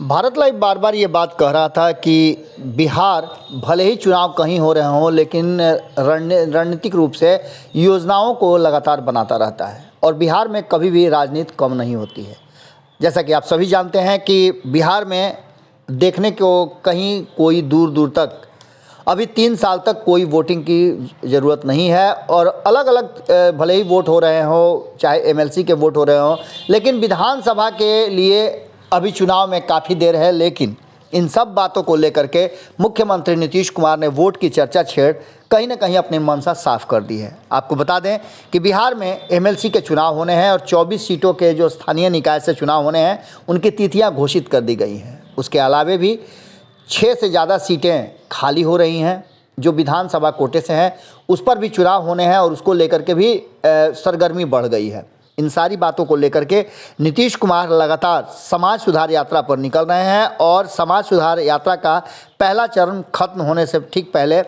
Bharat live बार बार ये बात कह रहा था कि बिहार भले ही चुनाव कहीं हो रहे हों, लेकिन रणनीतिक रूप से योजनाओं को लगातार बनाता रहता है और बिहार में कभी भी राजनीति कम नहीं होती है। जैसा कि आप सभी जानते हैं कि बिहार में देखने को कहीं कोई दूर दूर तक अभी 3 साल तक कोई वोटिंग की ज़रूरत नहीं है और अलग अलग भले ही वोट हो रहे हों, चाहे एमएलसी के वोट हो रहे हों, लेकिन विधानसभा के लिए अभी चुनाव में काफ़ी देर है। लेकिन इन सब बातों को लेकर के मुख्यमंत्री नीतीश कुमार ने वोट की चर्चा छेड़ कहीं ना कहीं अपनी मंशा साफ कर दी है। आपको बता दें कि बिहार में एमएलसी के चुनाव होने हैं और 24 सीटों के जो स्थानीय निकाय से चुनाव होने हैं उनकी तिथियां घोषित कर दी गई हैं। उसके अलावे भी 6 से ज़्यादा सीटें खाली हो रही हैं जो विधानसभा कोटे से हैं, उस पर भी चुनाव होने हैं और उसको लेकर के भी सरगर्मी बढ़ गई है। इन सारी बातों को लेकर के नीतीश कुमार लगातार समाज सुधार यात्रा पर निकल रहे हैं और समाज सुधार यात्रा का पहला चरण खत्म होने से ठीक पहले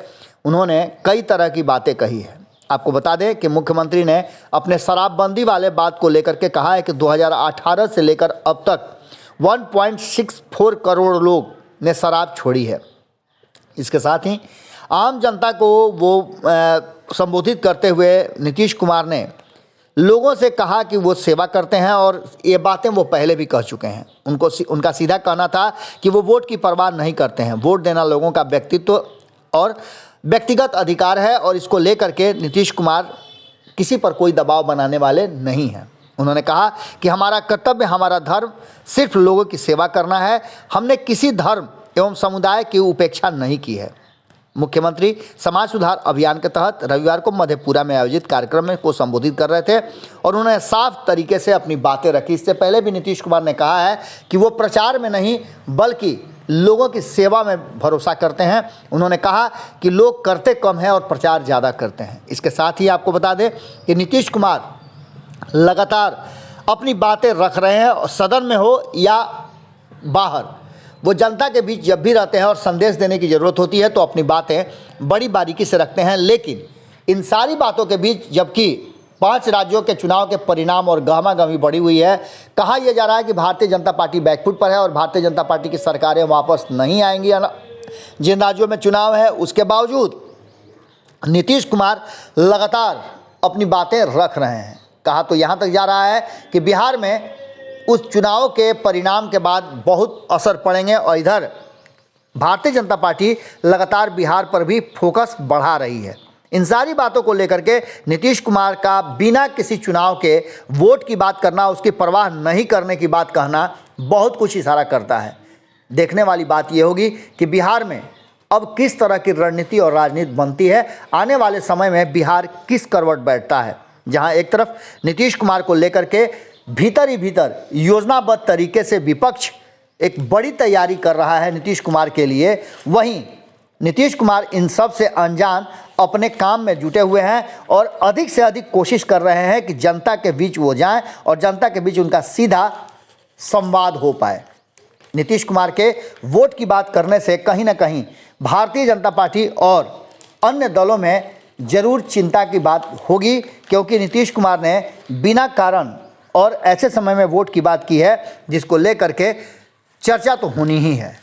उन्होंने कई तरह की बातें कही है। आपको बता दें कि मुख्यमंत्री ने अपने शराबबंदी वाले बात को लेकर के कहा है कि 2018 से लेकर अब तक 1.64 करोड़ लोग ने शराब छोड़ी है। इसके साथ ही आम जनता को वो संबोधित करते हुए नीतीश कुमार ने लोगों से कहा कि वो सेवा करते हैं और ये बातें वो पहले भी कह चुके हैं। उनका सीधा कहना था कि वो वोट की परवाह नहीं करते हैं। वोट देना लोगों का व्यक्तित्व और व्यक्तिगत अधिकार है और इसको लेकर के नीतीश कुमार किसी पर कोई दबाव बनाने वाले नहीं हैं। उन्होंने कहा कि हमारा कर्तव्य, हमारा धर्म सिर्फ लोगों की सेवा करना है। हमने किसी धर्म एवं समुदाय की उपेक्षा नहीं की है। मुख्यमंत्री समाज सुधार अभियान के तहत रविवार को मधेपुरा में आयोजित कार्यक्रम में को संबोधित कर रहे थे और उन्होंने साफ तरीके से अपनी बातें रखी। इससे पहले भी नीतीश कुमार ने कहा है कि वो प्रचार में नहीं बल्कि लोगों की सेवा में भरोसा करते हैं। उन्होंने कहा कि लोग करते कम हैं और प्रचार ज़्यादा करते हैं। इसके साथ ही आपको बता दें कि नीतीश कुमार लगातार अपनी बातें रख रहे हैं, सदन में हो या बाहर। वो जनता के बीच जब भी रहते हैं और संदेश देने की ज़रूरत होती है तो अपनी बातें बड़ी बारीकी से रखते हैं। लेकिन इन सारी बातों के बीच जबकि 5 राज्यों के चुनाव के परिणाम और गहमागहमी बढ़ी हुई है, कहा यह जा रहा है कि भारतीय जनता पार्टी बैकफुट पर है और भारतीय जनता पार्टी की सरकारें वापस नहीं आएंगी जिन राज्यों में चुनाव है। उसके बावजूद नीतीश कुमार लगातार अपनी बातें रख रहे हैं। कहा तो यहाँ तक जा रहा है कि बिहार में उस चुनाव के परिणाम के बाद बहुत असर पड़ेंगे और इधर भारतीय जनता पार्टी लगातार बिहार पर भी फोकस बढ़ा रही है। इन सारी बातों को लेकर के नीतीश कुमार का बिना किसी चुनाव के वोट की बात करना, उसकी परवाह नहीं करने की बात कहना बहुत कुछ इशारा करता है। देखने वाली बात यह होगी कि बिहार में अब किस तरह की रणनीति और राजनीति बनती है। आने वाले समय में बिहार किस करवट बैठता है, जहां एक तरफ नीतीश कुमार को लेकर के भीतर ही भीतर योजनाबद्ध तरीके से विपक्ष एक बड़ी तैयारी कर रहा है नीतीश कुमार के लिए, वहीं नीतीश कुमार इन सब से अनजान अपने काम में जुटे हुए हैं और अधिक से अधिक कोशिश कर रहे हैं कि जनता के बीच वो जाएं और जनता के बीच उनका सीधा संवाद हो पाए। नीतीश कुमार के वोट की बात करने से कहीं ना कहीं भारतीय जनता पार्टी और अन्य दलों में ज़रूर चिंता की बात होगी, क्योंकि नीतीश कुमार ने बिना कारण और ऐसे समय में वोट की बात की है जिसको लेकर के चर्चा तो होनी ही है।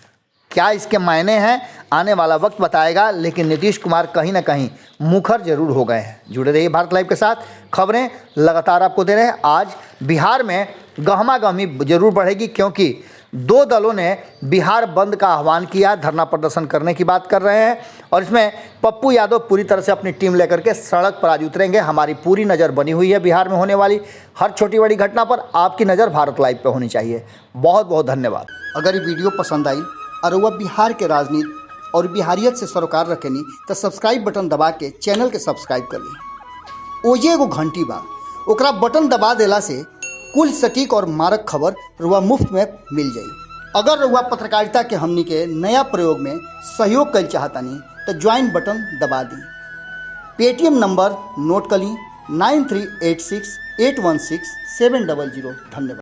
क्या इसके मायने हैं आने वाला वक्त बताएगा, लेकिन नीतीश कुमार कहीं ना कहीं मुखर जरूर हो गए हैं। जुड़े रहिए भारत लाइव के साथ, खबरें लगातार आपको दे रहे हैं। आज बिहार में गहमागहमी जरूर बढ़ेगी क्योंकि 2 दलों ने बिहार बंद का आह्वान किया, धरना प्रदर्शन करने की बात कर रहे हैं और इसमें पप्पू यादव पूरी तरह से अपनी टीम लेकर के सड़क पर आज उतरेंगे। हमारी पूरी नज़र बनी हुई है बिहार में होने वाली हर छोटी बड़ी घटना पर। आपकी नज़र भारत लाइव पे होनी चाहिए। बहुत बहुत धन्यवाद। अगर ये वीडियो पसंद आई और वह बिहार के राजनीति और बिहारियत से सरोकार रखेनी तो सब्सक्राइब बटन दबा के चैनल के सब्सक्राइब कर ली। ओजे एगो घंटी बा, ओकरा बटन दबा देला से कुल सटीक और मारक खबर रुआ मुफ्त में मिल जाई। अगर रुआ पत्रकारिता के हमनी के नया प्रयोग में सहयोग कर चाहतानी तो ज्वाइन बटन दबा दी। पेटीएम नंबर नोट कर ली 9386816700। धन्यवाद।